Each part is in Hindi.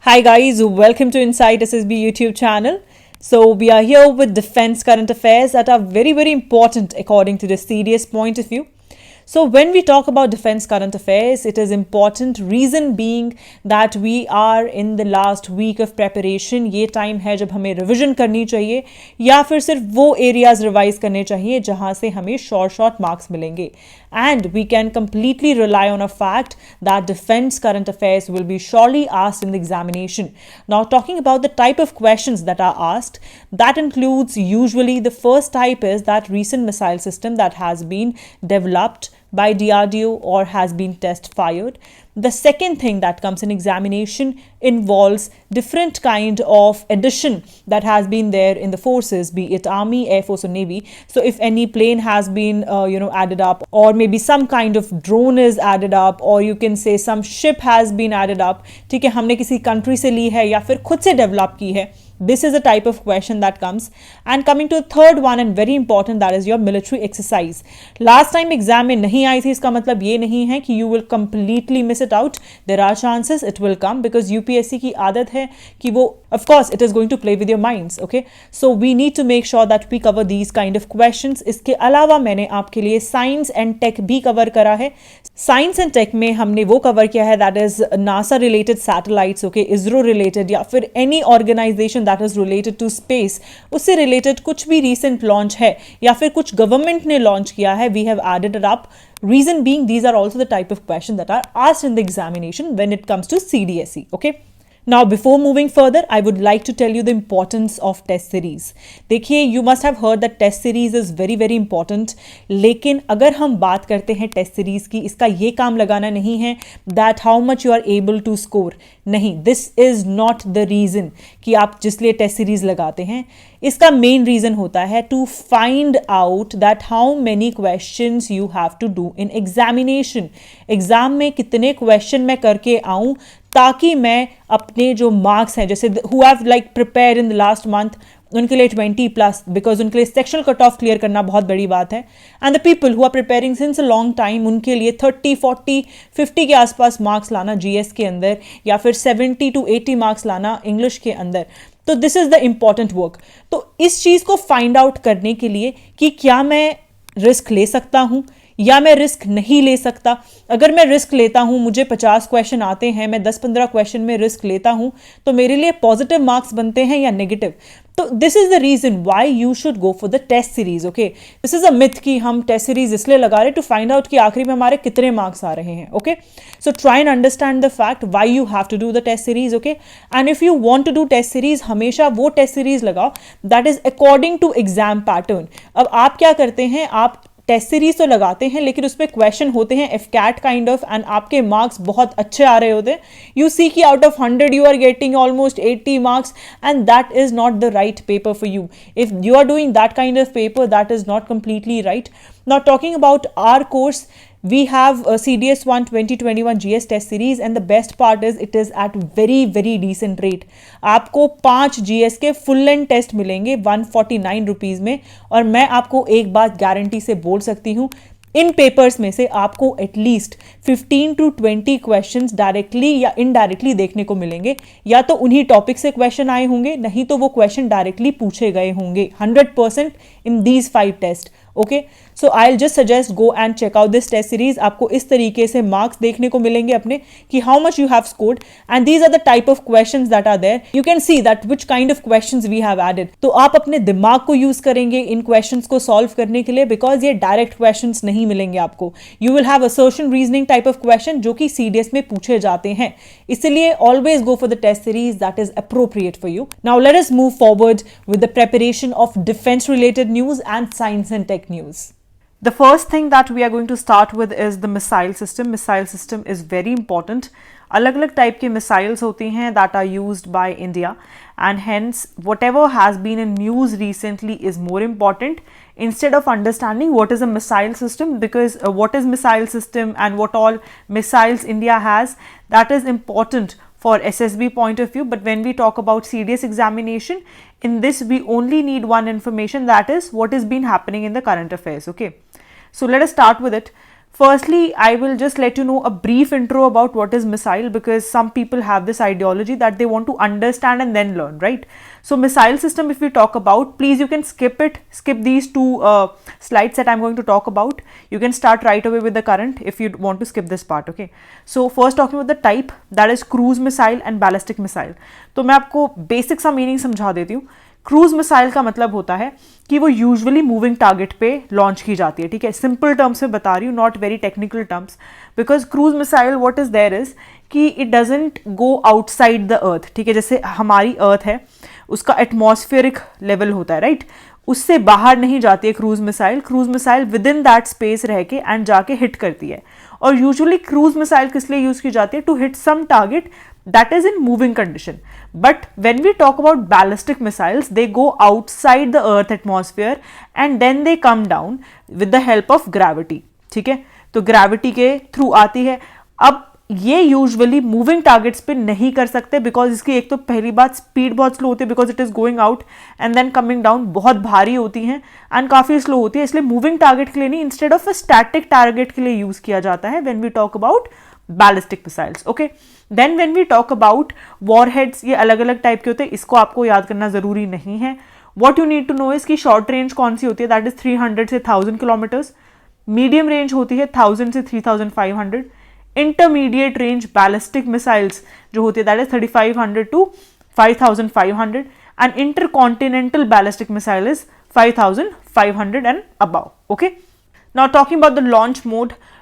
Hi guys, welcome to Inside SSB YouTube channel. So we are here with defense current affairs that are very important according to the CDS point of view. So when we talk about defense current affairs, it is important, reason being that we are in the last week of preparation. ये टाइम है जब हमें रिविजन करनी चाहिए या फिर सिर्फ वो एरियाज रिवाइज करने चाहिए जहां से हमें शॉर्ट मार्क्स मिलेंगे. And we can completely rely on a fact that defense current affairs will be surely asked in the examination. Now, talking about the type of questions that are asked, that includes usually the first type is that recent missile system that has been developed by DRDO or has been test fired. The second thing that comes in examination involves different kind of addition that has been there in the forces, be it Army, Air Force or Navy. So if any plane has been added up, or maybe some kind of drone is added up, or you can say some ship has been added up, ठीक है, हमने किसी country से ली है या फिर खुद से develop की है. This is a type of question that comes. And coming to the third one and very important, that is your military exercise. Last time exam में नहीं आई थी, इसका मतलब ये नहीं है कि you will completely miss it out. There are chances it will come because UPSC की आदत है कि वो, of course, it is going to play with your minds. Okay, so we need to make sure that we cover these kind of questions. इसके अलावा मैंने आपके लिए साइंस एंड टेक भी कवर करा है. साइंस एंड टेक में हमने वो कवर किया है that is NASA related satellites, okay, ISRO related या फिर any organization that is related to space, उससे related कुछ भी recent launch है या फिर कुछ government ने launch किया है, we have added it up. Reason being, these are also the type of questions that are asked in the examination when it comes to CDSE. Okay. Now, before moving further, I would like to tell you the importance of test series. देखिए, you must have heard that test series is very important. लेकिन अगर हम बात करते हैं test series की, इसका ये काम लगाना नहीं है that how much you are able to score. नहीं, this is not the reason कि आप जिस लिए test series लगाते हैं. इसका main reason होता है to find out that how many questions you have to do in examination. Exam में कितने question मैं करके आऊँ ताकि मैं अपने जो मार्क्स हैं, जैसे who have like prepare in the last month, उनके लिए 20+ बिकॉज उनके लिए सेक्शनल कट ऑफ क्लियर करना बहुत बड़ी बात है. And the people who are preparing since a long time, उनके लिए 30, 40, 50 के आसपास मार्क्स लाना जीएस के अंदर या फिर 70 to 80 मार्क्स लाना इंग्लिश के अंदर. तो this is the important work. तो इस चीज़ को फाइंड आउट करने के लिए कि क्या मैं रिस्क ले सकता हूँ या मैं रिस्क नहीं ले सकता. अगर मैं रिस्क लेता हूं, मुझे 50 क्वेश्चन आते हैं, मैं 10-15 क्वेश्चन में रिस्क लेता हूं, तो मेरे लिए पॉजिटिव मार्क्स बनते हैं या नेगेटिव. तो this is the reason why you should go for the test series. Okay, this is a myth कि हम टेस्ट सीरीज इसलिए लगा रहे टू फाइंड आउट कि आखिरी में हमारे कितने मार्क्स आ रहे हैं. Okay, so try and understand the fact why you have to do the test series. Okay, and if you want to do test series, हमेशा वो टेस्ट सीरीज लगाओ that is according to exam pattern. अब आप क्या करते हैं, आप टेस्ट सीरीज तो लगाते हैं लेकिन उसमें क्वेश्चन होते हैं एफकैट काइंड ऑफ, एंड आपके मार्क्स बहुत अच्छे आ रहे होते हैं. यू सी कि out of 100 you are getting almost 80 marks, and that is not the right paper for you. If you are doing that kind of paper, that is not completely right. Now, talking about our course, we have a CDS1 2021 GS test series, and the best part is it is at very decent rate. आपको 5 GS के फुल लेंथ टेस्ट मिलेंगे 149 रुपीज़ में. और मैं आपको एक बात गारंटी से बोल सकती हूँ, इन पेपर्स में से आपको एटलीस्ट 15 to 20 क्वेश्चंस डायरेक्टली या इनडायरेक्टली देखने को मिलेंगे. या तो उन्हीं टॉपिक से क्वेश्चन आए होंगे, नहीं तो वो क्वेश्चन डायरेक्टली पूछे गए होंगे 100% in these 5 test. Okay, so I will just suggest go and check out this test series. आपको इस तरीके से मार्क्स देखने को मिलेंगे अपने कि how much you have scored, and these are the type of questions that are there. You can see that which kind of questions we have added. तो आप अपने दिमाग को यूज करेंगे इन क्वेश्चंस को सॉल्व करने के लिए, बिकॉज ये डायरेक्ट क्वेश्चंस नहीं मिलेंगे आपको. You will have assertion reasoning type of question जो कि सीडीएस में पूछे जाते हैं. इसलिए always go for the test series that is appropriate for you. Now let us move forward with the preparation of defence related news and science and tech news. The first thing that we are going to start with is the missile system. Missile system is very important. अलग अलग टाइप के missiles होती हैं that are used by India, and hence whatever has been in news recently is more important instead of understanding what is a missile system, because what is missile system and what all missiles India has, that is important for SSB point of view. But when we talk about CDS examination, in this we only need one information, that is what has been happening in the current affairs. Okay, so let us start with it. Firstly, I will just let you know a brief intro about what is missile, because some people have this ideology that they want to understand and then learn, right? So missile system, if we talk about, please you can skip these two slides that I'm going to talk about. You can start right away with the current if you want to skip this part, okay? So first talking about the type, that is cruise missile and ballistic missile. तो मैं आपको बेसिक सा मीनिंग समझा देती हूँ. क्रूज मिसाइल का मतलब होता है कि वो यूजुअली मूविंग टारगेट पे लॉन्च की जाती है, ठीक है? सिंपल टर्म्स में बता रही हूँ, not very technical terms, because cruise missile what is there is कि it doesn't go outside the earth, ठीक है? जैसे हमारी अर्थ है, उसका एटमॉस्फेरिक लेवल होता है, राइट? उससे बाहर नहीं जाती है cruise missile. Cruise missile with in that space रह के एंड जाके हिट करती है. और यूजुअली क्रूज मिसाइल किस लिए यूज की जाती है? To hit some target that is in moving condition. But when we talk about ballistic missiles, they go outside the earth atmosphere and then they come down with the help of gravity, ठीक है? तो gravity के थ्रू आती है. अब ये यूजुअली मूविंग टारगेट्स पे नहीं कर सकते, बिकॉज इसकी एक तो पहली बात स्पीड बहुत स्लो होती है, because it is going out and then coming down, बहुत भारी होती हैं एंड काफ़ी स्लो होती है, इसलिए मूविंग टारगेट के लिए नहीं, instead of a static target के लिए यूज किया जाता है when we talk about ballistic missiles, okay? Then when we talk about warheads, ये अलग अलग टाइप के होते हैं, इसको आपको याद करना जरूरी नहीं है. What you need to know is की शॉर्ट रेंज कौन सी होती है, दैट इज 300 से 1000 किलोमीटर्स. मीडियम रेंज होती है 1000 से 3500. इंटरमीडिएट रेंज बैलिस्टिक मिसाइल्स जो होती है that is 3500 to 5500. And intercontinental ballistic missile is 5500 and above, okay? Now talking about the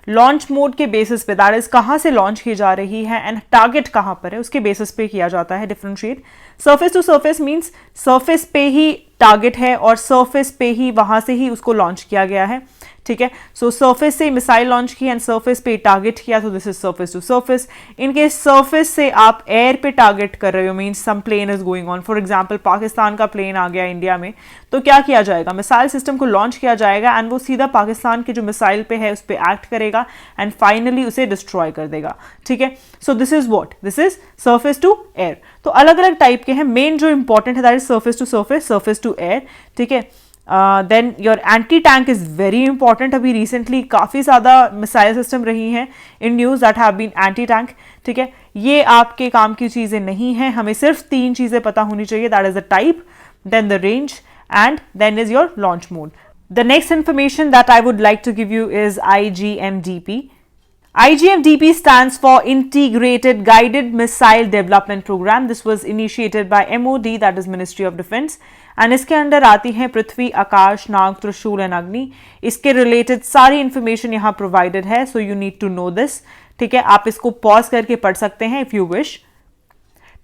launch mode के बेसिस पे, दैट इज कहाँ से लॉन्च की जा रही है एंड टारगेट कहाँ पर है, उसके बेसिस पे किया जाता है differentiate. Surface to surface means surface पे ही टारगेट है और सरफेस पे ही वहां से ही उसको लॉन्च किया गया है, ठीक है? सो सरफेस से मिसाइल लॉन्च की एंड सरफेस पे टारगेट किया, तो this is surface to surface. इनके सरफेस से आप एयर पे टारगेट कर रहे हो, means some plane is going on, for example Pakistan का प्लेन आ गया इंडिया में, तो क्या किया जाएगा? मिसाइल सिस्टम को लॉन्च किया जाएगा एंड वो सीधा पाकिस्तान के जो मिसाइल पे है उस पर एक्ट करेगा एंड फाइनली उसे डिस्ट्रॉय कर देगा, ठीक है? So this is what, this is surface to air. तो अलग अलग टाइप के हैं, मेन जो इंपॉर्टेंट है that is surface to surface, surface to air, ठीक है? Then your anti tank is very important. अभी रिसेंटली काफ़ी ज़्यादा मिसाइल सिस्टम रही हैं in news that have been anti tank, ठीक है? ये आपके काम की चीज़ें नहीं हैं, हमें सिर्फ 3 चीज़ें पता होनी चाहिए, that is the type, then the range and then is your launch mode. The next information that I would like to give you is IGMDP. IGMDP stands for Integrated Guided Missile Development Program. This was initiated by MOD, that is Ministry of Defense. And इसके अंडर आती हैं पृथ्वी, आकाश, नाग, त्रिशूल एंड अग्नि. इसके रिलेटेड सारी इंफॉर्मेशन यहाँ प्रोवाइडेड है, so you need to know this, ठीक है? आप इसको पॉज करके पढ़ सकते हैं if you wish.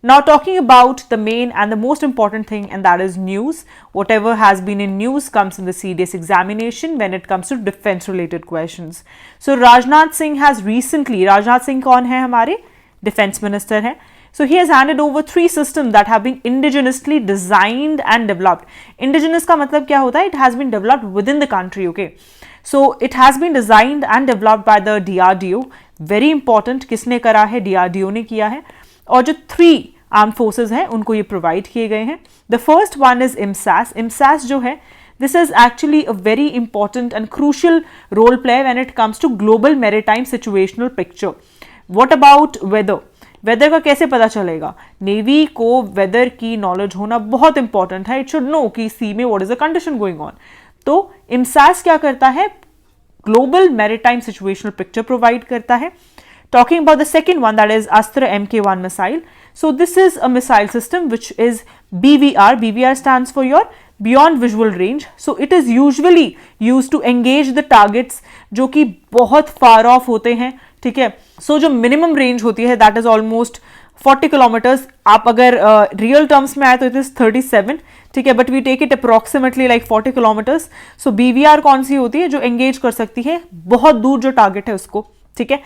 Now talking about the main and the most important thing, and that is news. Whatever has been in news comes in the CDS examination when it comes to defense related questions. So Rajnath Singh has recently, Rajnath Singh कौन है? हमारे defense minister हैं. So he has handed over 3 systems that have been indigenously designed and developed. Indigenous का मतलब क्या होता है? It has been developed within the country, okay? So it has been designed and developed by the DRDO. Very important, किसने करा है? DRDO ने किया है. और जो 3 आर्म फोर्सेज हैं उनको ये प्रोवाइड किए गए हैं. The first one is IMSAS. IMSAS जो है, this is actually a very important and crucial role play when it comes to global maritime situational picture. What about weather? Weather का कैसे पता चलेगा? नेवी को वेदर की नॉलेज होना बहुत इंपॉर्टेंट है. इट शुड नो कि सी में what is the condition going on. तो IMSAS क्या करता है? Global maritime situational picture provide करता है. Talking about the second one, that is Astra Mk1 missile. So this is a missile system which is BVR. BVR stands for your beyond visual range. So it is usually used to engage the targets जो कि बहुत far off होते हैं, ठीक है? So जो minimum range होती है that is almost 40 kilometers. आप अगर real terms में आए तो it is 37, ठीक है? But we take it approximately like 40 kilometers. So BVR कौन सी होती है? जो engage कर सकती है बहुत दूर जो target है उसको, ठीक है?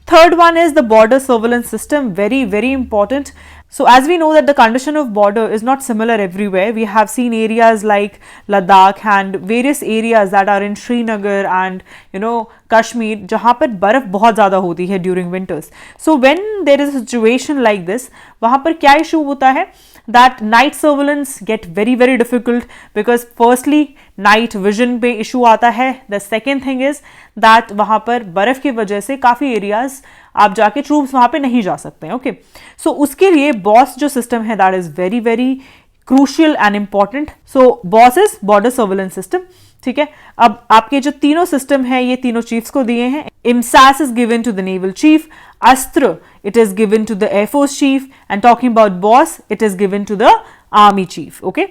Third one is the border surveillance system. Very very important. So as we know that the condition of border is not similar everywhere, we have seen areas like Ladakh and various areas that are in Srinagar and Kashmir जहाँ पर बर्फ बहुत ज़्यादा होती है during winters. So when there is a situation like this, वहाँ पर क्या issue होता है that night surveillance get very very difficult because firstly night vision पे issue आता है. The second thing is that वहाँ पर बर्फ की वजह से काफ़ी areas आप जाके ट्रूप्स वहाँ पे नहीं जा सकते हैं. ओके, सो उसके लिए बॉस जो सिस्टम है that is very very crucial and important. So boss is border surveillance system. ठीक है, अब आपके जो तीनों सिस्टम है ये तीनों चीफ्स को दिए हैं. IMSAS is given to the naval chief, Astra it is given to the air force chief, and talking about BOSS it is given to the army chief. Okay,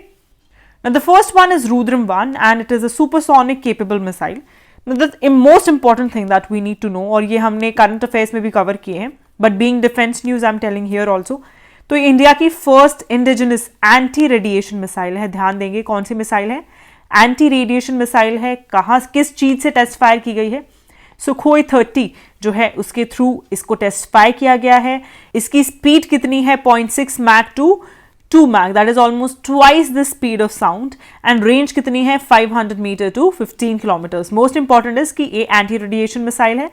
now the first one is Rudram 1 and it is a supersonic capable missile. Now the most important thing that we need to know, और ये हमने करंट अफेयर्स में भी कवर किए हैं, but being defence news I am telling here also, तो इंडिया की first indigenous anti radiation missile है. ध्यान देंगे कौन सी मिसाइल है, एंटी रेडिएशन मिसाइल है. कहाँ किस चीज से टेस्ट फायर की गई है, सुखोई 30 जो है उसके थ्रू इसको टेस्ट फायर किया गया है. इसकी स्पीड कितनी है 0.6 Mac to 2 Mach, that is almost twice the speed of sound, and range कितनी है 500 metre to 15 kilometers. Most important is कि ये एंटी रेडिएशन मिसाइल है.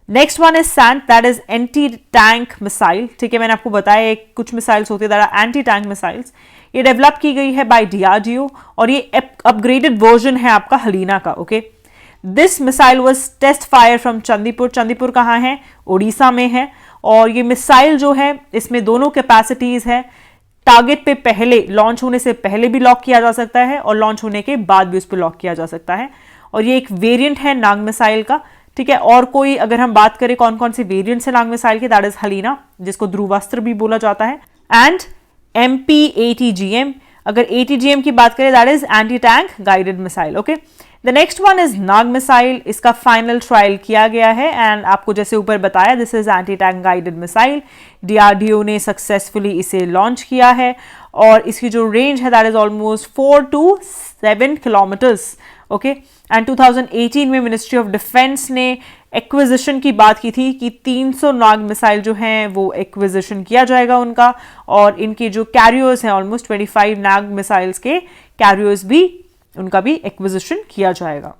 Next one is sand, that is anti tank missile. ठीक है, मैंने आपको बताया कुछ मिसाइल्स होती है that are anti tank missiles. ये डेवलप की गई है बाय DRDO और ये अपग्रेडेड वर्जन है आपका हलीना का. Okay, this missile was test fire from Chandipur. Chandipur कहाँ है, उड़ीसा में है. और ये मिसाइल जो है इसमें दोनों कैपेसिटीज है. टारगेट पे पहले लॉन्च होने से पहले भी लॉक किया जा सकता है और लॉन्च होने के बाद भी उस पर लॉक किया जा सकता है. और ये एक वेरिएंट है नाग मिसाइल का. ठीक है, और कोई अगर हम बात करें कौन कौन से वेरिएंट्स है नाग मिसाइल के, दैट इज हलीना जिसको ध्रुवास्त्र भी बोला जाता है, एंड MP-ATGM. अगर ATGM की बात करें that is anti tank guided missile. Okay, the next one is Nag missile. इसका फाइनल ट्रायल किया गया है एंड आपको जैसे ऊपर बताया this is anti tank guided missile. DRDO ने सक्सेसफुली इसे लॉन्च किया है और इसकी जो रेंज है that is almost 4 to 7 kilometres. Okay, and 2018 में मिनिस्ट्री ऑफ डिफेंस ने एक्विजिशन की बात की थी कि 300 नाग मिसाइल जो हैं वो एक्विजिशन किया जाएगा उनका, और इनके जो कैरियर्स हैं ऑलमोस्ट 25 नाग मिसाइल्स के कैरियर्स भी उनका भी एक्विजिशन किया जाएगा.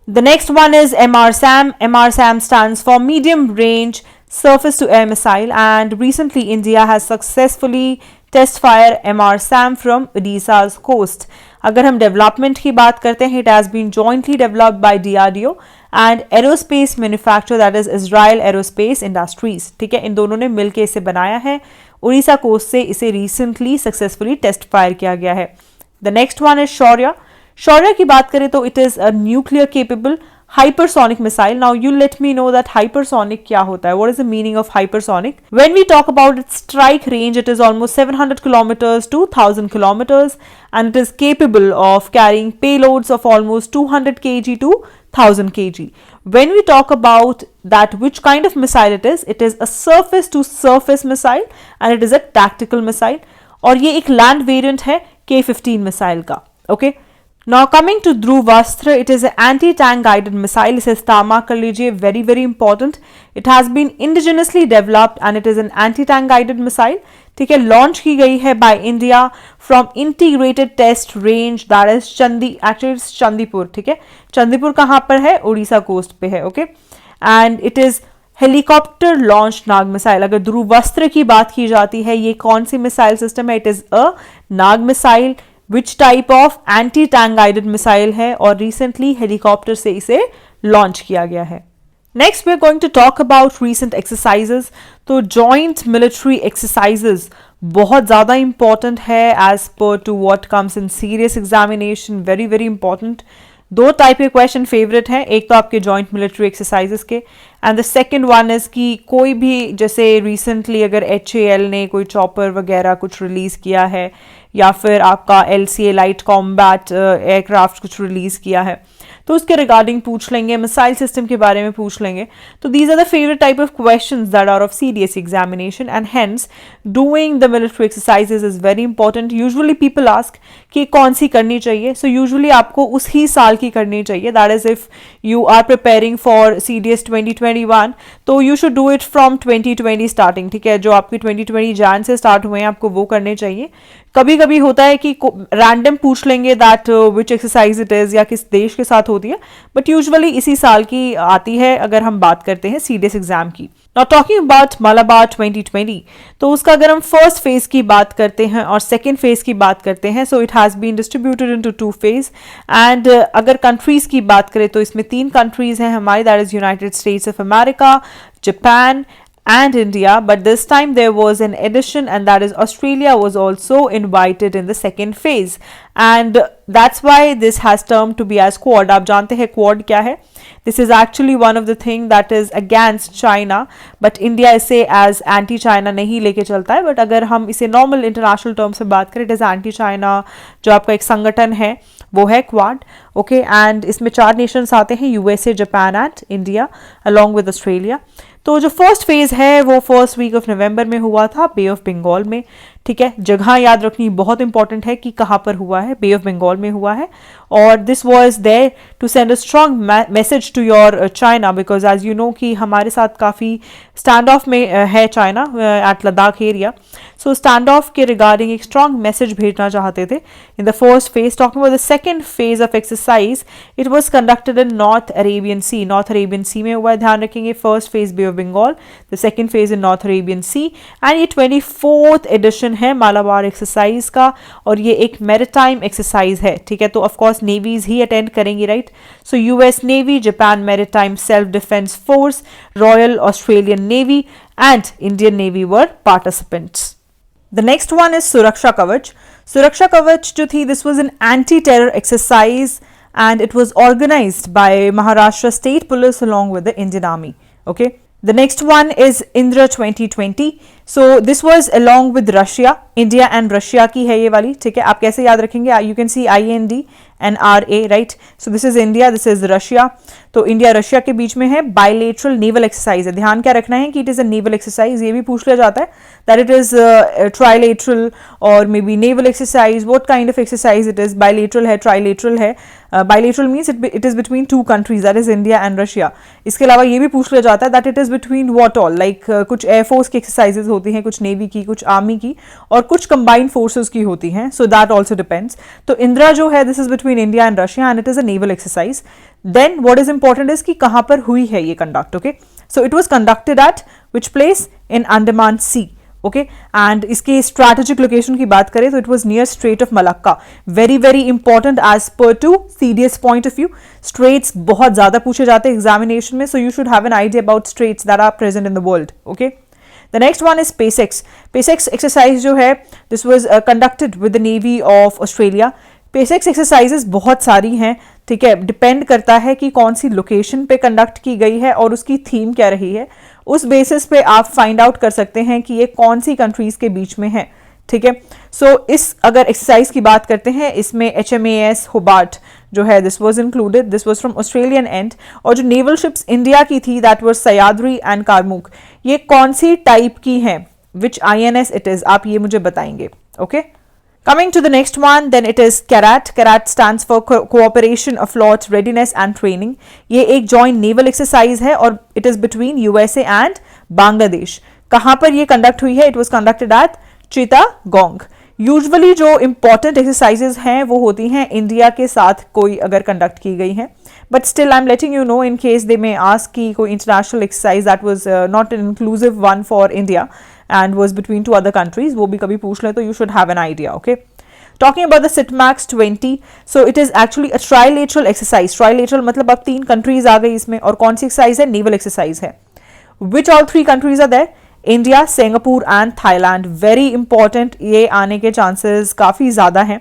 The next one is MRSAM. MRSAM stands for Medium Range Surface to Air Missile, and recently India has successfully test fire MRSAM from Odisha's coast. अगर हम डेवलपमेंट की बात करते हैं, it has been jointly developed by DRDO and aerospace manufacturer that is Israel Aerospace Industries. ठीक है, इन दोनों ने मिलकर इसे बनाया है. उड़ीसा कोस्ट से इसे रिसेंटली सक्सेसफुली टेस्ट फायर किया गया है. द नेक्स्ट वन इज शौर्य. शौर्य की बात करें तो it is a nuclear capable hypersonic missile. Now you let me know that hypersonic क्या होता है, what is the meaning of hypersonic. When we talk about its strike range, it is almost 700 kilometers to 1000 kilometers and it is capable of carrying payloads of almost 200 kg to 1000 kg. When we talk about that which kind of missile it is a surface to surface missile and it is a tactical missile, और ये एक land variant है K-15 missile का. Okay, now coming to Dhruvastra, it is an anti-tank guided missile. इसे इस्तेमाल कर लीजिए, very very important. It has been indigenously developed and it is an anti-tank guided missile. ठीक है, लॉन्च की गई है by India from integrated test range that is Chandipur. ठीक है, चंदीपुर कहाँ पर है, उड़ीसा कोस्ट पे है. Okay, and it is helicopter launch Nag missile. अगर ध्रुवास्त्र की बात की जाती है, ये कौन सी मिसाइल सिस्टम है, it is a Nag missile. Which type of anti tank guided missile है और रिसेंटली हेलीकॉप्टर से इसे लॉन्च किया गया है. Next we are going to talk about recent exercises. तो जॉइंट मिलिट्री एक्सरसाइजेस बहुत ज़्यादा इंपॉर्टेंट है as per to what comes in serious examination. Very very important. दो टाइप के क्वेश्चन फेवरेट हैं, एक तो आपके जॉइंट मिलिट्री एक्सरसाइजेस के and the second one is कि कोई भी जैसे रिसेंटली अगर HAL ने कोई चॉपर वगैरह कुछ रिलीज़ किया है या फिर आपका LCA लाइट कॉम्बैट एयरक्राफ्ट कुछ रिलीज़ किया है, तो उसके रिगार्डिंग पूछ लेंगे, मिसाइल सिस्टम के बारे में पूछ लेंगे. तो these are the favorite type of questions that are of CDS examination, and hence doing the military exercises is very important. Usually people ask कि कौन सी करनी चाहिए. So usually आपको उसी साल की करनी चाहिए. That is if you are preparing for CDS 2021, तो you should do it from 2020 starting. ठीक है, जो आपकी 2020 जान से स्टार्ट हुए हैं आपको वो करने चाहिए. कभी कभी होता है कि रैंडम पूछ लेंगे that which exercise it is या किस देश के साथ होती है, बट यूजुअली इसी साल की आती है अगर हम बात करते हैं सीडीएस एग्जाम की. नाउ टॉकिंग अबाउट मलाबार 2020, तो उसका अगर हम फर्स्ट फेज की बात करते हैं और सेकेंड फेज की बात करते हैं, so it has been distributed into 2 phase. And अगर कंट्रीज़ की बात करें तो इसमें 3 कंट्रीज़ हैं हमारी, that is United States of America, Japan and India, but this time there was an addition, and that is Australia was also invited in the second phase, and that's why this has termed to be as Quad. आप जानते हैं Quad क्या है? This is actually one of the thing that is against China, but India इसे as anti China नहीं लेके चलता है, but अगर हम इसे normal international terms से बात करें, it is anti China जो आपका एक संगठन है वो है क्वाड. ओके, एंड इसमें 4 नेशंस आते हैं, USA, Japan and India along with Australia. तो जो फर्स्ट फेज है वो फर्स्ट वीक ऑफ नवंबर में हुआ था बे ऑफ बंगाल में. ठीक है, जगह याद रखनी बहुत इंपॉर्टेंट है कि कहाँ पर हुआ है, बे ऑफ बंगाल में हुआ है. और this was there to send a strong message to your China, because as you know कि हमारे साथ काफ़ी स्टैंड ऑफ में है China at Ladakh area. So stand off के रिगार्डिंग एक स्ट्रॉन्ग मैसेज भेजना चाहते थे in the first phase. Talking about the second phase of exercise, it was conducted in north Arabian sea. North Arabian sea में हुआ है, ध्यान रखेंगे. First phase bay of Bengal, the second phase in north Arabian sea, and ये 24th एडिशन है मालाबार एक्सरसाइज का, और ये एक मैरिटाइम एक्सरसाइज है. ठीक है, तो ऑफकोर्स नेवीज ही अटेंड करेंगी, right. So US navy, Japan maritime self defence force, royal Australian navy and Indian navy were participants. The next one is Suraksha Kavach. Suraksha Kavach जो थी, this was an anti-terror exercise and it was organized by Maharashtra State Police along with the Indian Army. Okay. The next one is Indra 2020. So this was along with Russia, India and Russia की है ये वाली. ठीक है, आप कैसे याद रखेंगे? You can see IND and RA, right? So this is India, this is Russia. तो इंडिया रशिया के बीच में है. बायलेटरल नेवल एक्सरसाइज है. ध्यान क्या रखना है कि it is a naval exercise. ये भी पूछ लिया जाता है दैट इट इज़ ट्राइलेटरल और may be naval exercise. What kind of exercise it is? Bilateral है, ट्राइलेटरल है. Bilateral means it is between 2 countries, that is India and Russia. इसके अलावा ये भी पूछ लिया जाता है that it is between what all, like कुछ एयरफोर्स की एक्सरसाइजेज होती हैं, कुछ नेवी की, कुछ आर्मी की, और कुछ कंबाइंड फोर्सेस की होती हैं. So that also depends. तो इंदिरा जो है, this is between India and Russia and it is a naval exercise. Then what is important is कि कहाँ पर हुई है ये conduct. Okay, so it was conducted at which place? In Andaman sea. Okay, and इसके स्ट्रैटेजिक लोकेशन की बात करें तो it was near strait of Malacca. Very very important as per to CDS point of view. Straits बहुत ज़्यादा पूछे जाते हैं एग्जामिनेशन में, so you should have an idea about straits that are present in the world. Okay, the next one is PASSEX. PASSEX exercise जो है, this was conducted with the navy of Australia. PASSEX exercises बहुत सारी हैं. ठीक है, डिपेंड करता है कि कौन सी लोकेशन पे कंडक्ट की गई है और उसकी थीम क्या रही है. उस बेसिस पे आप फाइंड आउट कर सकते हैं कि ये कौन सी कंट्रीज के बीच में है. ठीक है, सो इस अगर एक्सरसाइज की बात करते हैं, इसमें HMAS होबार्ट जो है, this was included. This was from Australian and. और जो नेवल शिप्स इंडिया की थी, दैट वाज सयाद्री एंड कारमुक. ये कौन सी टाइप की हैं, विच INS इट इज, आप ये मुझे बताएंगे. Okay, coming to the next one, then it is CARAT. CARAT stands for Cooperation Afloat Readiness and Training. ये एक joint naval exercise है और it is between USA and Bangladesh. कहाँ पर ये conduct हुई है? It was conducted at Chittagong. Usually जो important exercises हैं वो होती हैं इंडिया के साथ कोई अगर conduct की गई हैं, but still I'm letting you know in case they may ask कि कोई international exercise that was not an inclusive one for India and was between 2 other countries, वो भी कभी पूछ ले तो you should have an idea. Okay, talking about the SITMAX 20, so it is actually a trilateral exercise. Trilateral मतलब अब 3 countries आ गई इसमें, और कौन सी exercise है? Naval exercise है. Which all 3 countries are there? India, Singapore and Thailand. Very important, ये आने के चांसेस काफ़ी ज़्यादा हैं.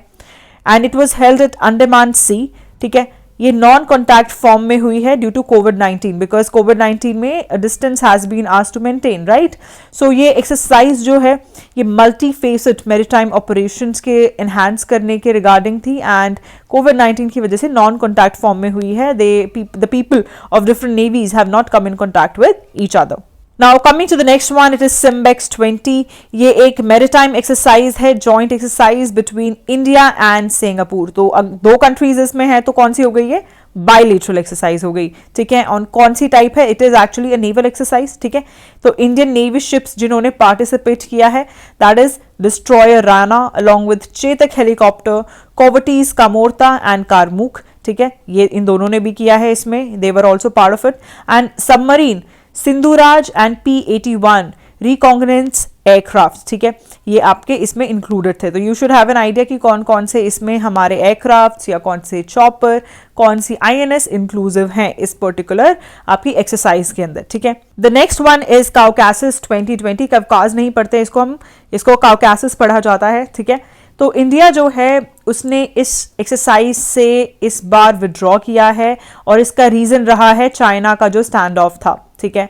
And it was held at Andaman सी. ठीक है, ये नॉन कॉन्टैक्ट फॉर्म में हुई है ड्यू टू कोविड-19, बिकॉज कोविड-19 में distance has been asked to maintain, right. सो ये एक्सरसाइज जो है ये मल्टी फेसेड मैरीटाइम ऑपरेशंस के एनहांस करने के रिगार्डिंग थी, एंड कोविड-19 की वजह से नॉन कॉन्टैक्ट फॉर्म में हुई है। The people of different navies have not come in contact with each other. Now coming to the next one, it is Simbex 20. ये एक मैरीटाइम एक्सरसाइज है, joint exercise between India and Singapore. तो दो कंट्रीज इसमें है, तो कौन सी हो गई है? बायलेटरल एक्सरसाइज हो गई, ठीक है। और कौन सी टाइप है? It is actually a naval exercise, ठीक है। तो इंडियन नेवी शिप्स जिन्होंने पार्टिसिपेट किया है, that is destroyer Rana along with Chetak helicopter, corvettes Kamorta and Karmuk, ठीक है। ये इन दोनों ने भी किया है इसमें, they were also part of it. And submarine Sindhuraj and P-81 reconnaissance aircraft, ठीक है, ये आपके इसमें इंक्लूडेड थे। तो you should have an idea कि कौन कौन से इसमें हमारे एयरक्राफ्ट या कौन से चॉपर, कौन सी INS इंक्लूसिव हैं इस पर्टिकुलर आपकी एक्सरसाइज के अंदर, ठीक है। The next one is Kavkaz 2020। Kavkaz नहीं पढ़ते इसको, इसको काउकासस पढ़ा जाता है, ठीक है। तो इंडिया जो है उसने इस एक्सरसाइज से इस बार विड्रॉ किया है, और इसका रीजन रहा है चाइना का जो स्टैंड ऑफ था, ठीक है।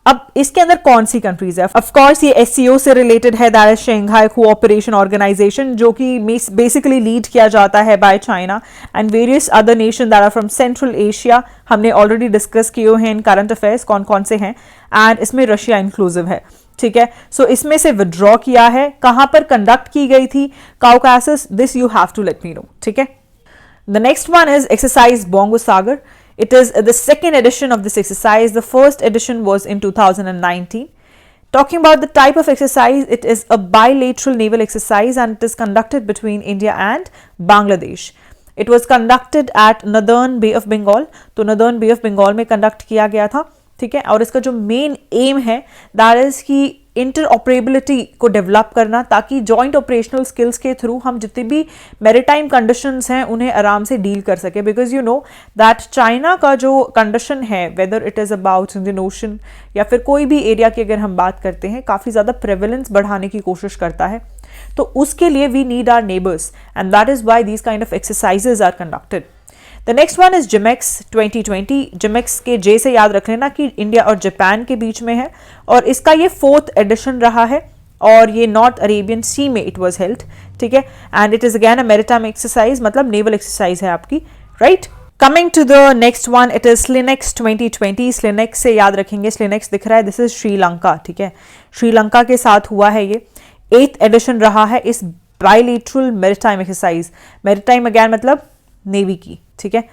अब इसके अंदर कौन सी कंट्रीज है? ऑफ कोर्स ये SCO से रिलेटेड है, that is Shanghai cooperation organisation, जो कि बेसिकली लीड किया जाता है by China and various other nation that are from Central Asia. हमने ऑलरेडी डिस्कस किए हैं इन करंट अफेयर्स कौन कौन से हैं, एंड इसमें रशिया इंक्लूसिव है, ठीक है। सो इसमें से विड्रॉ किया है, कहां पर कंडक्ट की गई थी? Kavkaz, this you have to let me know, ठीक है। The next one is exercise Bongo Sagar. It is the second edition of this exercise. The first edition was in 2019. Talking about the type of exercise, it is a bilateral naval exercise and it is conducted between India and Bangladesh. It was conducted at Northern Bay of Bengal. तो Northern Bay of Bengal में conduct किया गया था, ठीक है। और इसका जो मेन एम है दैट इज कि इंटर ऑपरेबिलिटी को डेवलप करना, ताकि जॉइंट ऑपरेशनल स्किल्स के थ्रू हम जितने भी मैरीटाइम कंडीशंस हैं उन्हें आराम से डील कर सके। Because you know that China का जो कंडीशन है, whether it is about Indian ocean या फिर कोई भी एरिया की अगर हम बात करते हैं, काफ़ी ज़्यादा प्रेवलेंस बढ़ाने की कोशिश करता है। तो उसके लिए we need our neighbours and that is why these kind of exercises are conducted. The next one is JIMEX 2020. JIMEX के जे से याद रख लेना कि इंडिया और जापान के बीच में है, और इसका ये 4th एडिशन रहा है, और ये नॉर्थ अरेबियन सी में इट वॉज हेल्ड, ठीक है। And it is again a maritime exercise, मतलब नेवल एक्सरसाइज है आपकी, right. Coming to the next one, it is SLINEX 2020. SLINEX से याद रखेंगे, स्लिनेक्स दिख रहा है, दिस इज श्रीलंका, ठीक है। श्रीलंका के साथ हुआ है ये, 8th एडिशन रहा है इस bilateral maritime exercise. Maritime again मतलब नेवी की, ठीक है।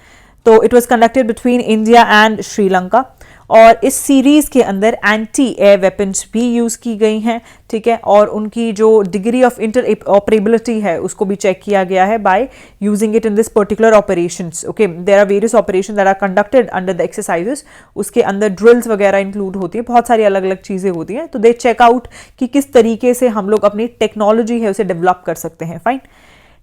तो it was conducted between India and Sri Lanka, और इस सीरीज के अंदर एंटी एयर वेपन्स भी यूज की गई हैं, ठीक है। और उनकी जो डिग्री ऑफ इंटर ऑपरेबिलिटी है उसको भी चेक किया गया है by using it in this particular operations, okay. There are various operation that are conducted under the exercises, उसके अंदर ड्रिल्स वगैरह इंक्लूड होती है, बहुत सारी अलग अलग चीजें होती हैं। तो दे चेक आउट कि किस तरीके से हम लोग अपनी टेक्नोलॉजी है उसे डेवलप कर सकते हैं, fine.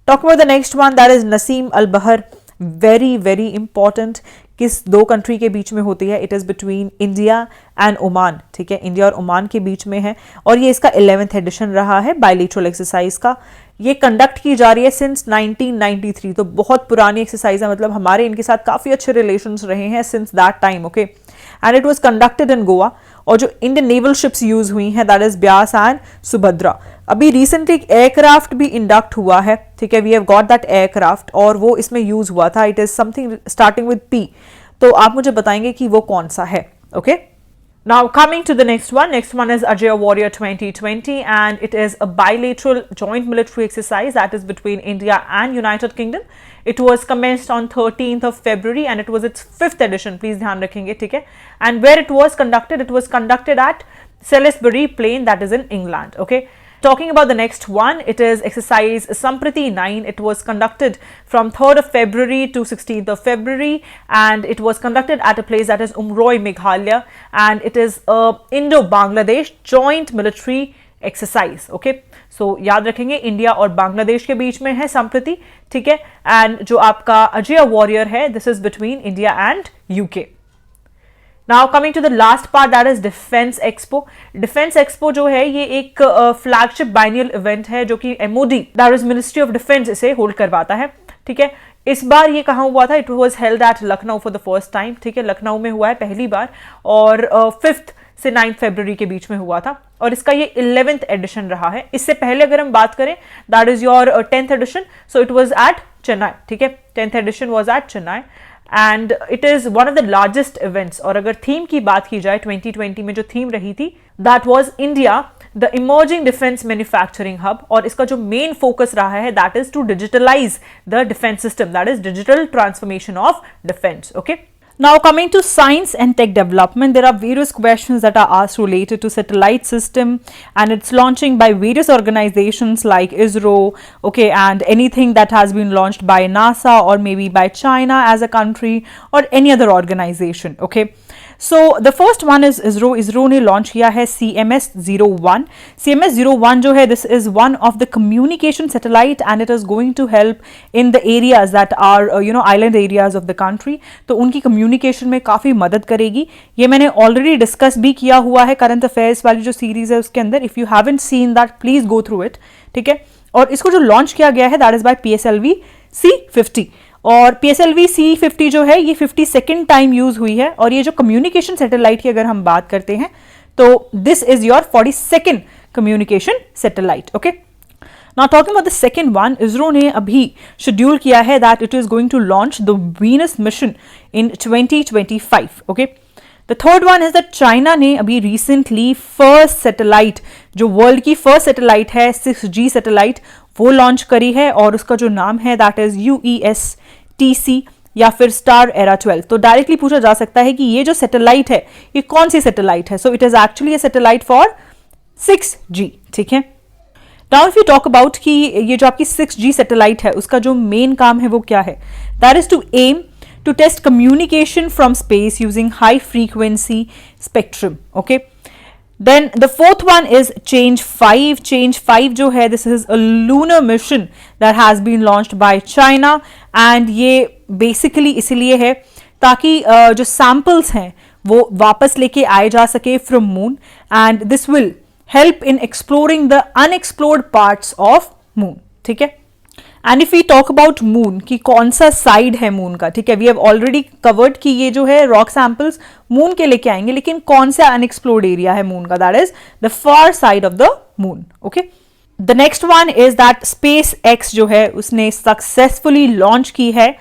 Talking about the next one, that is Naseem Al Bahr. Very very important, किस दो कंट्री के बीच में होती है? It is between India and Oman, ठीक है। इंडिया और ओमान के बीच में है, और ये इसका 11th एडिशन रहा है बायलेटरल एक्सरसाइज का। ये कंडक्ट की जा रही है सिंस 1993, तो बहुत पुरानी एक्सरसाइज है, मतलब हमारे इनके साथ काफ़ी अच्छे रिलेशंस रहे हैं since that time, okay. And it was conducted इन गोवा, और जो इंडियन नेवल शिप्स यूज हुई हैं that is Beas and Subhadra. अभी रिसेंटली एक एयरक्राफ्ट भी इंडक्ट हुआ है, ठीक है, we have got that aircraft, और वो इसमें यूज हुआ था, it is something starting with P। तो आप मुझे बताएंगे कि वो कौन सा है, okay. Now coming to the next one is Ajay Warrior 2020, and it is a bilateral joint military exercise that is between India and United Kingdom. It was commenced on 13th of February and it was its 5th edition. Please ध्यान रखेंगे, ठीक है। And where it was conducted at Salisbury Plain, that is in England, okay. Talking about the next one, it is exercise Sampriti 9. It was conducted from 3rd of February to 16th of February, and it was conducted at a place that is Umroi, Meghalaya, and it is a Indo-Bangladesh joint military exercise, okay. So याद रखेंगे इंडिया और बांग्लादेश के बीच में है संप्रति, ठीक है। एंड जो आपका अजय वॉरियर है, this is between India and UK. Now coming to the last part, that is defence expo. Defence expo जो है ये एक फ्लैगशिप बाइनियल इवेंट है जो कि MOD, that is ministry of defence, इसे होल्ड करवाता है, ठीक है। इस बार ये कहाँ हुआ था? It was held at Lucknow for the first time, ठीक है, लखनऊ में हुआ है पहली बार, और 5 से 9 फरवरी के बीच में हुआ था, और इसका ये 11th एडिशन रहा है। इससे पहले अगर हम बात करें, that is your 10th edition, so it was at Chennai, ठीक है, 10th edition was at Chennai, and it is one of the largest events. और अगर थीम की बात की जाए 2020 में जो थीम रही थी, that was India the emerging defence manufacturing hub, और इसका जो मेन फोकस रहा है that is to digitalise the defence system, that is digital transformation of defence. Okay, now coming to science and tech development, there are various questions that are asked related to satellite system, and it's launching by various organizations like ISRO, okay, and anything that has been launched by NASA or maybe by China as a country or any other organization, okay. So the first one is ISRO ने launch किया है CMS-01. CMS-01 जो है, this is one of the communication satellite and it is going to help in the areas that are island areas of the country. तो उनकी communication में काफ़ी मदद करेगी। ये मैंने already discuss भी किया हुआ है current affairs वाली जो series है उसके अंदर। If you haven't seen that, please go through it, ठीक है। और इसको जो launch किया गया है that is by PSLV C50, और PSLV C50 जो है ये 52nd टाइम यूज हुई है, और ये जो कम्युनिकेशन सैटेलाइट की अगर हम बात करते हैं तो this is your 42nd communication satellite. Okay, now talking about the second one, ISRO ने अभी शेड्यूल किया है that it is going to launch the Venus mission in 2025। Okay, the third one is that China ने अभी रिसेंटली फर्स्ट सैटेलाइट, जो वर्ल्ड की फर्स्ट सैटेलाइट है 6G सैटेलाइट, वो लॉन्च करी है, और उसका जो नाम है दैट इज UESTC या फिर स्टार एरा 12। तो डायरेक्टली पूछा जा सकता है कि ये जो सैटेलाइट है ये कौन सी सैटेलाइट है? So it is actually a satellite for 6G, ठीक है। Now if you talk about कि ये जो आपकी 6G सैटेलाइट है उसका जो मेन काम है वो क्या है, that is to aim to test communication from space using high frequency spectrum, okay. Then the fourth one is Change 5. Change 5 जो है, this is a lunar mission that has been launched by China, and ये basically इसलिए है ताकि जो samples हैं वो वापस लेके आए जा सके from moon, and this will help in exploring the unexplored parts of moon, ठीक है। And if we talk about moon कि कौन सा साइड है मून का, ठीक है, वी हैव ऑलरेडी कवर्ड कि ये जो है रॉक सैंपल्स मून के लेके आएंगे, लेकिन कौन सा अनएक्सप्लोर्ड एरिया है मून का, that is the far side of the moon. Okay, the next one is that SpaceX जो है उसने सक्सेसफुली लॉन्च की है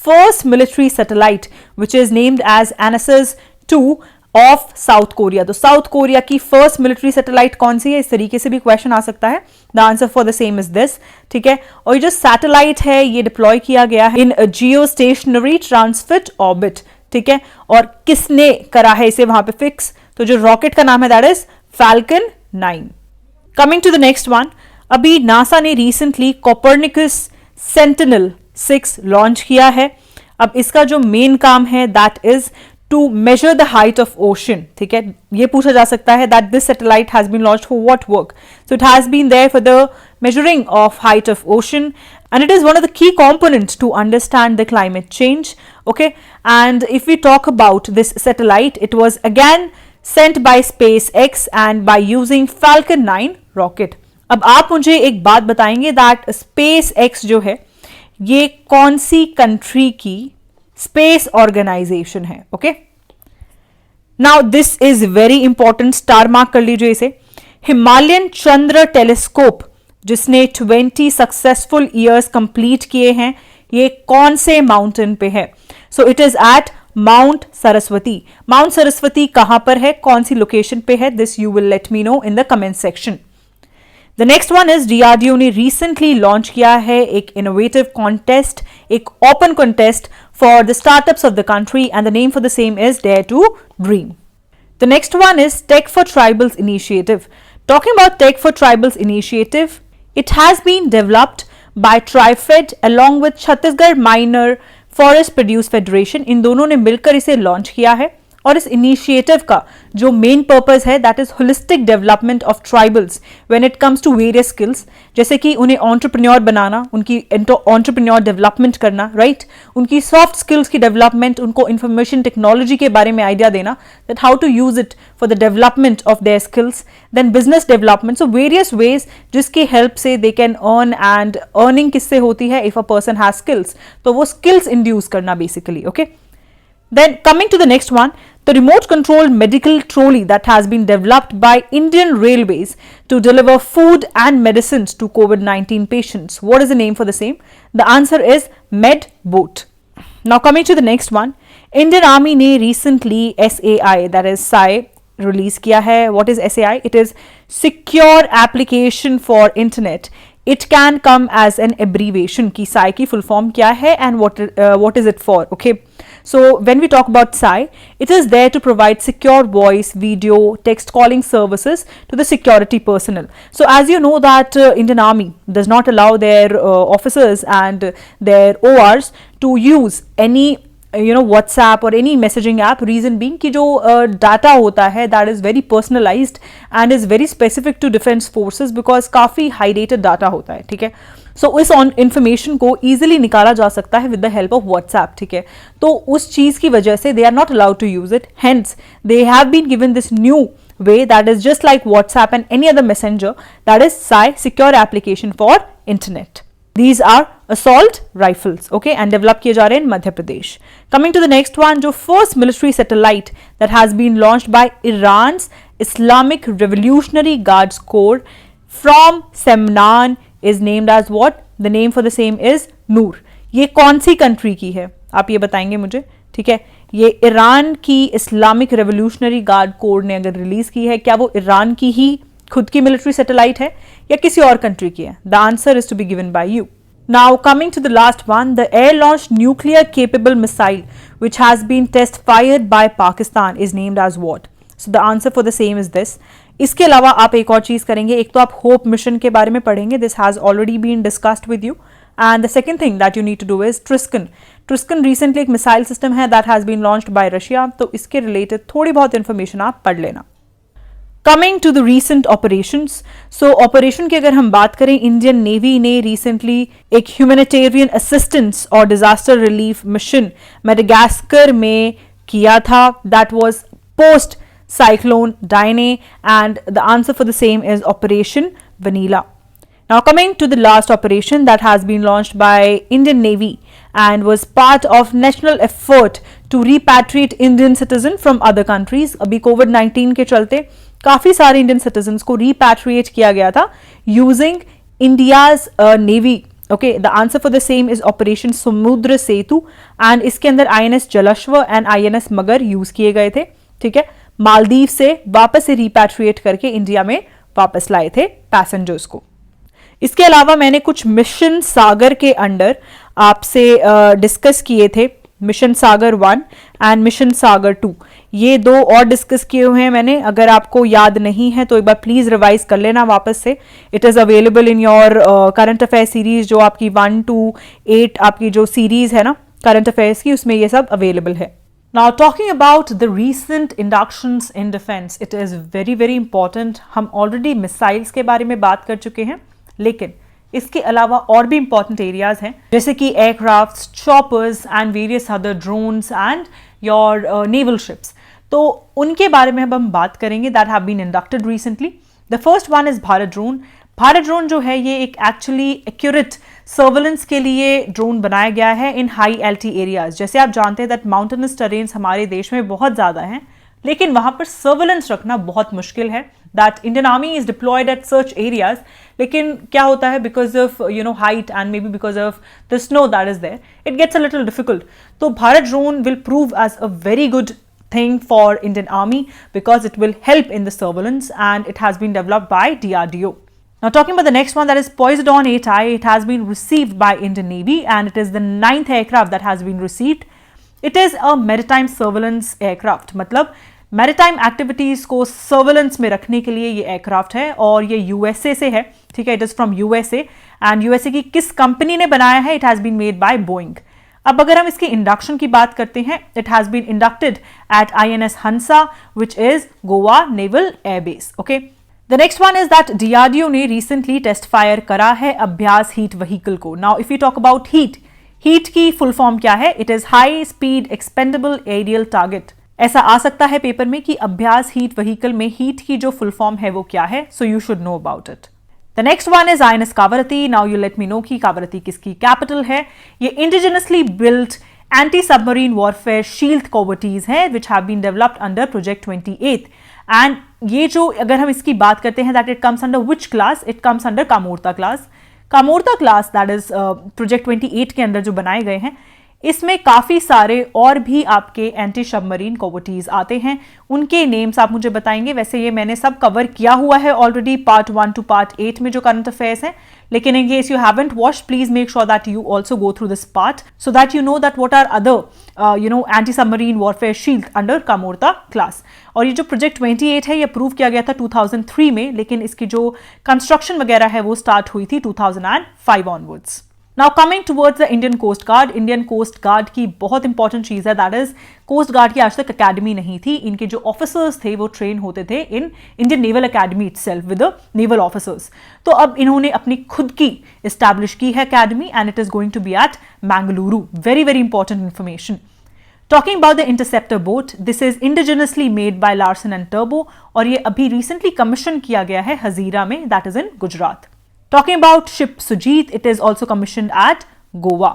first military satellite which is named as Anasis 2 of South Korea. तो साउथ कोरिया की फर्स्ट मिलिट्री सैटेलाइट कौन सी है, इस तरीके से भी क्वेश्चन आ सकता है। The answer for the same is this, ठीक है। और ये जो सैटेलाइट है ये डिप्लॉय किया गया है इन जियो स्टेशनरी ट्रांसफिट ऑर्बिट, ठीक है। और किसने करा है इसे वहां पे फिक्स? तो जो रॉकेट का नाम है that is Falcon 9। Coming to the next one, अभी नासा ने रिसेंटली कोपरनिकस सेंटिनल-6 लॉन्च किया है। अब इसका जो मेन काम है that is to measure the height of ocean, ठीक है। ये पूछा जा सकता है that this satellite has been launched for what work? So it has been there for the measuring of height of ocean, and it is one of the key components to understand the climate change, okay. And if we talk about this satellite, it was again sent by SpaceX and by using Falcon 9 rocket. अब आप मुझे एक बात बताएंगे that SpaceX जो है ये कौन सी कंट्री की स्पेस ऑर्गेनाइजेशन है? Okay, now this is very important, star mark कर लीजिए इसे। हिमालयन चंद्र टेलीस्कोप जिसने 20 सक्सेसफुल ईयर्स कंप्लीट किए हैं, ये कौन से माउंटेन पे है? So it is at mount Saraswati. Mount Saraswati कहां पर है, कौन सी लोकेशन पे है? This you will let me know in the comment section. The next one is DRDO ने रिसेंटली लॉन्च किया है एक इनोवेटिव कॉन्टेस्ट, एक open contest for the startups of the country, and the name for the same is dare to dream. The next one is tech for tribals initiative. Talking about tech for tribals initiative, it has been developed by TRIFED along with Chhattisgarh minor forest produce federation. इन दोनों ने मिलकर इसे लॉन्च किया है, और इस इनिशिएटिव का जो मेन पर्पस है that is holistic development of tribals when it comes to various skills, जैसे कि उन्हें एंटरप्रेन्योर बनाना, उनकी एंटरप्रेन्योर डेवलपमेंट करना, राइट, उनकी सॉफ्ट स्किल्स की डेवलपमेंट, उनको इंफॉर्मेशन टेक्नोलॉजी के बारे में आइडिया देना that how to use it for the development of their skills, then business development, so various ways जिसकी हेल्प से they can earn, and earning किससे होती है, if a person has skills, तो वो स्किल्स इंड्यूस करना basically, okay. Then coming to the next one, the remote controlled medical trolley that has been developed by Indian Railways to deliver food and medicines to COVID-19 patients. What is the name for the same? The answer is MedBoat. Now coming to the next one, Indian Army ने recently SAI, that is SAI, release किया है. What is SAI? It is Secure Application for Internet. It can come as an abbreviation की SAI की full form क्या है and what is it for? Okay. So when we talk about SAI, it is there to provide secure voice, video, text calling services to the security personnel. So as you know that Indian Army does not allow their officers and their ORs to use any WhatsApp or any messaging app. Reason being कि जो data होता है that is very personalized and is very specific to defense forces because काफ़ी high rated data होता है, ठीक है। सो इस इंफॉर्मेशन को ईजिली निकाला जा सकता है with the help of WhatsApp, ठीक है। तो उस चीज़ की वजह से they are not allowed to use it, hence they have been given this new way that is just like WhatsApp and any other messenger, that is SAI, secure application for internet. These are assault rifles, okay, and develop किए जा रहे हैं in Madhya Pradesh. Coming to the next one, जो first military satellite that has been launched by Iran's Islamic Revolutionary Guards Corps from Semnan is named as what? The name for the same is Noor. ये कौन सी कंट्री की है आप ये बताएंगे मुझे, ठीक है। ये ईरान की इस्लामिक रेवोल्यूशनरी गार्ड कोर ने अगर रिलीज की है, क्या वो ईरान की ही खुद की मिलिट्री सैटेलाइट है या किसी और कंट्री की है? The answer is to be given by you. Now coming to the last one, the air-launched nuclear-capable missile which has been test-fired by Pakistan is named as what? So the answer for the same is this. इसके अलावा आप एक और चीज़ करेंगे, एक तो आप होप मिशन के बारे में पढ़ेंगे, this has already been discussed with you, and the second thing that you need to do is Triscan. Triscan recently एक मिसाइल सिस्टम है that has been launched by Russia, तो इसके रिलेटेड थोड़ी बहुत इन्फॉर्मेशन आप पढ़ लेना. Coming to the recent operations, so operation की अगर हम बात करें, इंडियन नेवी ने recently एक humanitarian assistance और disaster relief mission मेडागास्कर में किया था, that was post cyclone Dine, and the answer for the same is Operation Vanilla. Now coming to the last operation that has been launched by Indian Navy and was part of national effort to repatriate Indian citizen from other countries. अभी COVID-19 के चलते काफ़ी सारे इंडियन सिटीजन्स को repatriate किया गया था using India's Navy. Okay, the answer for the same is Operation समुद्र सेतु, and इसके अंदर INS जलाश्व and INS मगर यूज किए गए थे, ठीक है। मालदीव से वापस से repatriate करके इंडिया में वापस लाए थे पैसेंजर्स को. इसके अलावा मैंने कुछ मिशन सागर के अंडर आपसे डिस्कस किए थे, मिशन सागर 1 एंड मिशन सागर 2. ये दो और डिस्कस किए हुए हैं मैंने, अगर आपको याद नहीं है तो एक बार प्लीज रिवाइज कर लेना वापस से. It is available in your current affair series, जो आपकी 1 to 8 आपकी जो सीरीज है ना करंट अफेयर्स की, उसमें ये सब अवेलेबल है. Now talking about the recent inductions in defense, it is very very important. हम ऑलरेडी मिसाइल्स के बारे में बात कर चुके हैं, लेकिन इसके अलावा और भी इंपॉर्टेंट एरियाज हैं जैसे कि aircrafts, choppers and various other drones and your naval ships. तो उनके बारे में अब हम बात करेंगे that have been inducted recently. The first one is Bharat drone. Bharat drone जो है ये एक एक्चुअली एक्यूरेट सर्वेलेंस के लिए ड्रोन बनाया गया है इन हाई एल्टी एरियाज. जैसे आप जानते हैं दैट माउंटेनस टेरेन्स हमारे देश में बहुत ज़्यादा हैं, लेकिन वहाँ पर सर्वेलेंस रखना बहुत मुश्किल है. That Indian army is deployed at such areas, लेकिन क्या होता है because of height and maybe because of the snow that is there, it gets a little difficult. तो Bharat drone will prove as a very good thing for Indian Army because it will help in the surveillance, and it has been developed by DRDO. Now talking about the next one, that is Poseidon 8I. It has been received by Indian Navy and it is the 9th aircraft that has been received. It is a maritime surveillance aircraft. मतलब maritime activities को surveillance में रखने के लिए ये aircraft है और ये USA से है, ठीक है. It is from USA and USA की किस कंपनी ने बनाया है? It has been made by Boeing. अब अगर हम इसके इंडक्शन की बात करते हैं, it has been inducted at INS Hansa which is Goa naval airbase. Okay, the next one is that DRDO ने रिसेंटली टेस्ट फायर करा है अभ्यास हीट व्हीकल को। Now if you talk about HEAT की फुल फॉर्म क्या है? It is high speed expendable aerial target. ऐसा आ सकता है पेपर में कि अभ्यास हीट व्हीकल में हीट की जो फुल फॉर्म है वो क्या है, so you should know about it. The next one is INS Kavaratti. Now you let me know कि कावरती किसकी कैपिटल है। ये indigenously built anti submarine warfare shield corvettes हैं which have been developed under project 28 and ये जो अगर हम इसकी बात करते हैं that it comes under which class? It comes under Kamorta class. Kamorta class that is project 28 के अंदर जो बनाए गए हैं, इसमें काफ़ी सारे और भी आपके एंटी सबमरीन कॉवर्टीज आते हैं। उनके नेम्स आप मुझे बताएंगे। वैसे ये मैंने सब कवर किया हुआ है ऑलरेडी पार्ट 1 to पार्ट 8 में जो करंट अफेयर्स हैं, लेकिन in case you haven't watch please make sure that you also go through this part so that you know that what are other anti submarine warfare shield under Kamorta class. और ये जो प्रोजेक्ट 28 है ये अप्रूव किया गया था 2003 में, लेकिन इसकी जो कंस्ट्रक्शन वगैरह है वो स्टार्ट हुई थी 2005 onwards. Now coming towards the Indian coast guard. Indian coast guard की बहुत इंपॉर्टेंट चीज़ है, दैट इज कोस्ट गार्ड की आज तक अकेडमी नहीं थी। इनके जो ऑफिसर्स थे वो ट्रेन होते थे in Indian naval academy itself with the naval officers. तो अब इन्होंने अपनी खुद की इस्टेब्लिश की है academy and it is going to be at Mangaluru. Very very important information. Talking about the interceptor boat, this is indigenously made by Larsen and टर्बो और ये अभी रिसेंटली कमीशन किया गया है हजीरा में, that is in Gujarat. Talking about ship Sujit, it is also commissioned at Goa.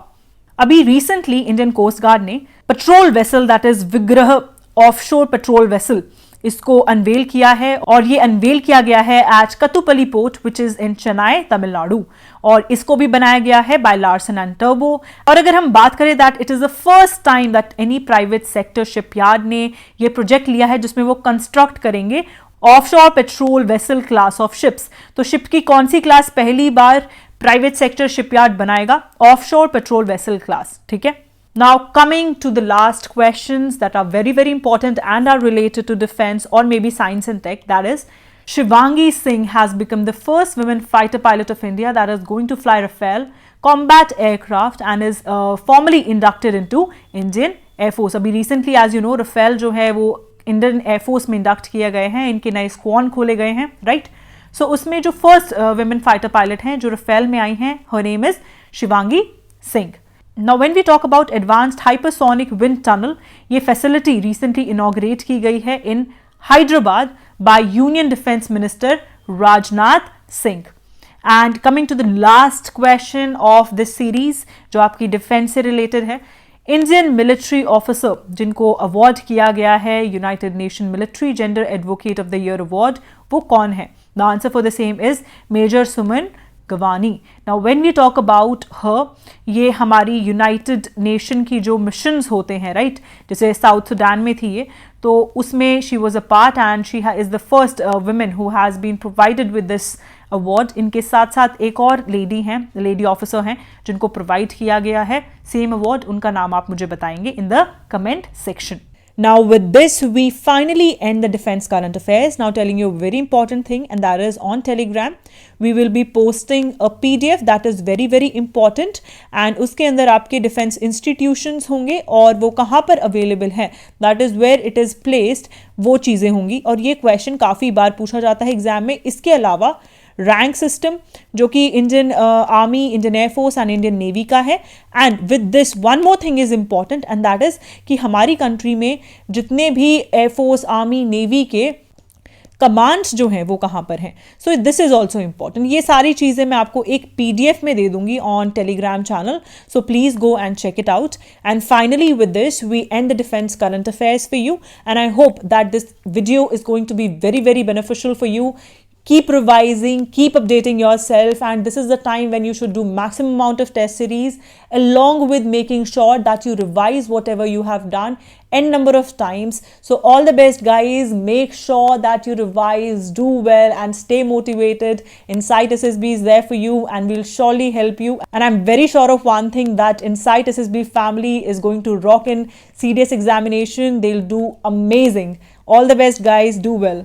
अभी recently Indian Coast Guard ने patrol vessel that is Vigraha offshore patrol vessel इसको अनवेल किया है और ये अनवेल किया गया है at Kattupalli port which is in Chennai Tamil Nadu और इसको भी बनाया गया है बाय लार्सन एंड टर्बो। और अगर हम बात करें that it is the first time that any private sector shipyard ने ये प्रोजेक्ट लिया है जिसमें वो कंस्ट्रक्ट करेंगे offshore patrol vessel class of ships. तो शिप की कौन सी क्लास पहली बार प्राइवेट सेक्टर शिपयार्ड बनाएगा? Offshore patrol vessel class. ठीक है, now coming to the last questions that are very very important and are related to defence और maybe science and take, that is Shivangi Singh has become the first women fighter pilot of India that is going to fly Rafale combat aircraft and is formally inducted into Indian Air Force। अभी recently as you know Rafale जो है वो इंडियन एयरफोर्स में इंडक्ट किए गए हैं, इनके नए स्क्वाड खोले गए हैं, राइट। सो उसमें जो फर्स्ट वुमेन फाइटर पायलट हैं जो रफेल में आई हैं, her name is Shivangi Singh. Now when we talk about advanced hypersonic wind tunnel, ये फैसिलिटी रिसेंटली इनॉग्रेट की गई है in Hyderabad by union defence minister Rajnath Singh. And coming to the last question of this series जो आपकी डिफेंस से रिलेटेड है, इंडियन मिलिट्री ऑफिसर जिनको अवार्ड किया गया है United Nation military gender advocate of the year award, वो कौन है? The answer for the same is major Suman Gawani. Now when we talk about her, ये हमारी यूनाइटेड नेशन की जो मिशंस होते हैं, राइट, जैसे साउथ सुडान में थी ये, तो उसमें she was a part and she is the first women who has been provided with this award. इनके साथ साथ एक और लेडी हैं, लेडी ऑफिसर हैं जिनको प्रोवाइड किया गया है सेम अवार्ड, उनका नाम आप मुझे बताएंगे इन the comment section. Now with this we finally end the defense current affairs. Now telling you a very important thing and that is on Telegram we will be posting a PDF that is very very important and उसके अंदर आपके defense institutions होंगे और वो कहाँ पर available है, that is where it is placed, वो चीज़ें होंगी। और ये question काफ़ी बार पूछा जाता है एग्जाम में। इसके अलावा रैंक सिस्टम जो कि Indian army, Indian air force and Indian navy का है। And with this one more thing is important and that is कि हमारी कंट्री में जितने भी एयरफोर्स, आर्मी, नेवी के कमांड्स जो हैं वो कहाँ पर हैं। सो दिस इज ऑल्सो इम्पॉर्टेंट। ये सारी चीज़ें मैं आपको एक PDF में दे दूंगी on Telegram channel, so please go and check it out. And finally with this we end the defence current affairs for you and I hope that this video is going to be very very beneficial for you. Keep revising, keep updating yourself, and this is the time when you should do maximum amount of test series along with making sure that you revise whatever you have done n number of times. So all the best guys, make sure that you revise, do well and stay motivated. Insight SSB is there for you and will surely help you. And I'm very sure of one thing, that Insight SSB family is going to rock in CDS examination. They'll do amazing. All the best guys, do well.